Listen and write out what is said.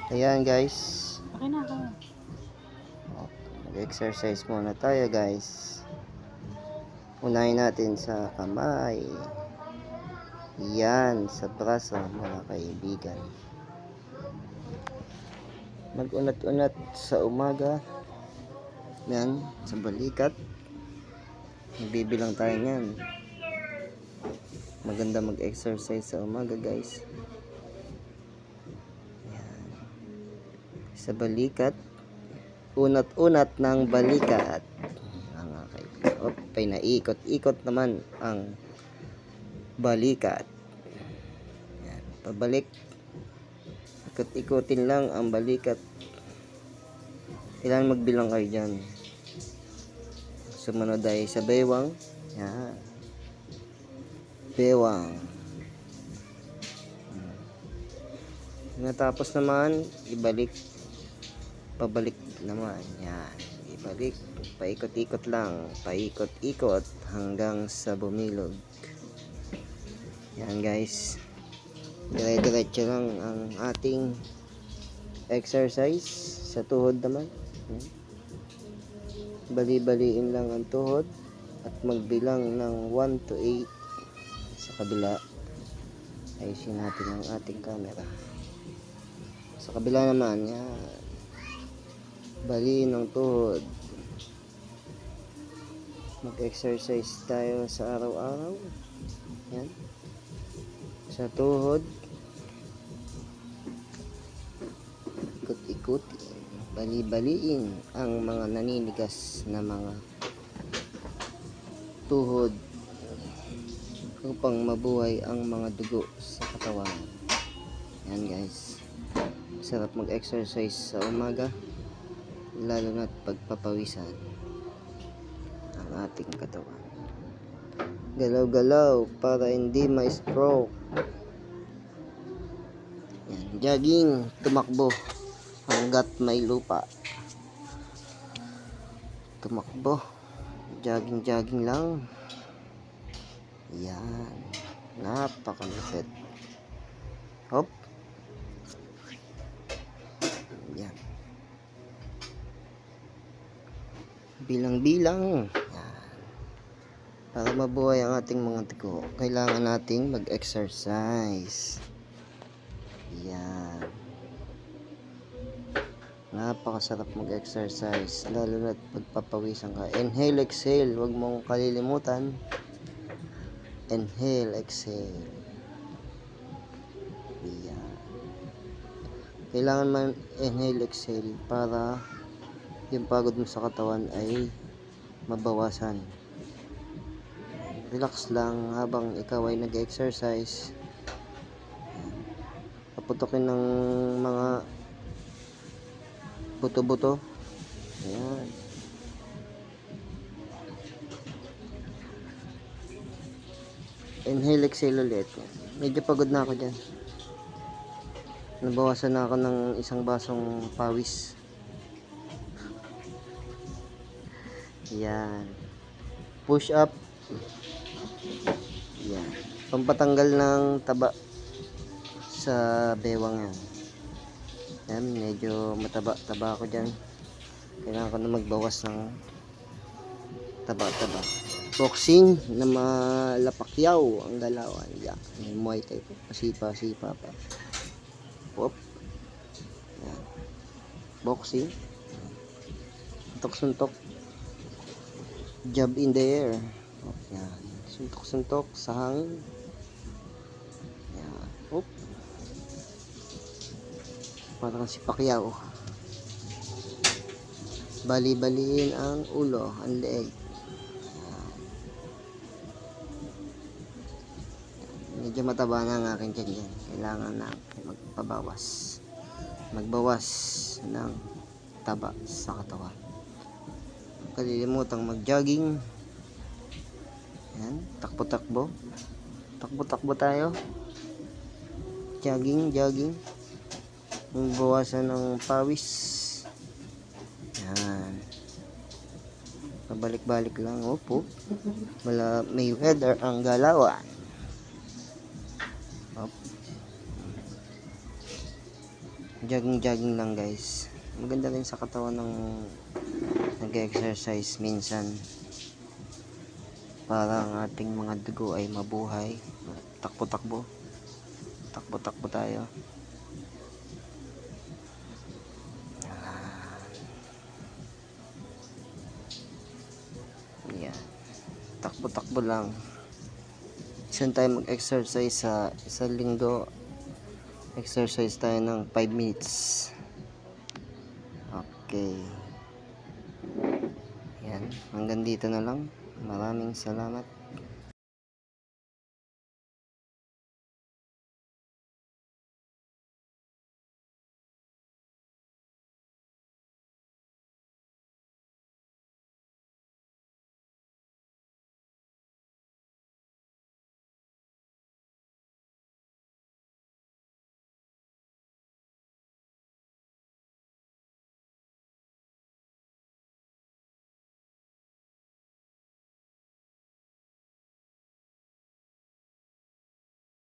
Ayan guys. Okay na ako. Mag-exercise muna tayo guys. Unahin natin sa kamay. Yan, sa braso mga kaibigan. Mag-unat-unat sa umaga. Yan, sa balikat. Magbibilang tayo yan. Maganda mag-exercise sa umaga guys. Yan. Sa balikat. Unat-unat ng balikat. Mga kaibigan. Naikot-ikot naman ang balikat. Yan, pabalik. Ikot-ikutin lang ang balikat. Kailangan magbilang kayo dyan. Sumunod ay sa bewang. Yan. Bewang. Natapos naman, ibalik. Pabalik naman. Yan. Ibalik. Paikot-ikot lang. Paikot-ikot hanggang sa bumilog. Yan guys. Dire-diretso lang ang ating exercise. Sa tuhod naman. Bali-baliin lang ang tuhod. At magbilang ng 1 to 8 sa kabila. Ayusin natin ang ating camera. Sa kabila naman. Yan. Baliin ang tuhod. Mag-exercise tayo sa araw-araw. Yan. Sa tuhod. Ikot-ikot. Bali-baliin ang mga naninigas na mga tuhod upang mabuhay ang mga dugo sa katawan. Yan guys. Sarap mag-exercise sa umaga, lalo na't pagpapawisan ang ating katawan. Galaw-galaw para hindi ma-stroke. Yan, jogging, tumakbo hanggat may lupa. Tumakbo, jogging lang. Yan, napakalupit. Hop. Yan. Bilang-bilang. Para mabuhay ang ating mga dugo, kailangan nating mag-exercise. Yan. Napakasarap mag-exercise, lalo na pagpapawisan ka. Inhale, exhale. Huwag mong kalilimutan. Inhale, exhale. Yan. Kailangan man inhale, exhale para yung pagod mo sa katawan ay mabawasan. Relax lang habang ikaw ay nag-exercise. Paputokin ng mga buto-buto. Ayan. Inhale, exhale ulit. Medyo pagod na ako dyan. Nabawasan na ako ng isang basong pawis. Yan. Push up. Yan. Pampatanggal ng taba sa bewang yan. Yan, medyo mataba-taba ako dyan. Kailangan ko na magbawas ng taba-taba. Boxing na malapakyaw ang galawan. Yan. Muay Thai po. Pasipa-sipa pa. Whoop. Yan. Boxing. Suntok-suntok. Jab in the air. Yan. Suntok-suntok sa hangin. Yan. Whoop. Parang si Pacquiao. Bali-baliin ang ulo, ang leeg. Medyo mataba na ang aking tiyan dyan. Kailangan na magpabawas. Magbawas ng taba sa katawan. Kalilimutang mag-jogging. Yan, takbo-takbo. Takbo-takbo tayo. Jogging. Bawasan ng pawis. Yan. Pabalik-balik lang. Opo. Wala, may weather ang galawan. Op. Jogging lang guys. Maganda rin sa katawan ng nag-exercise minsan para ang ating mga dugo ay mabuhay. Takbo-takbo. Takbo-takbo tayo. Yan. Takbo-takbo lang. Isang tayo mag-exercise sa isang linggo. Exercise tayo ng 5 minutes. Okay. Yan. Hanggang dito na lang. Maraming salamat.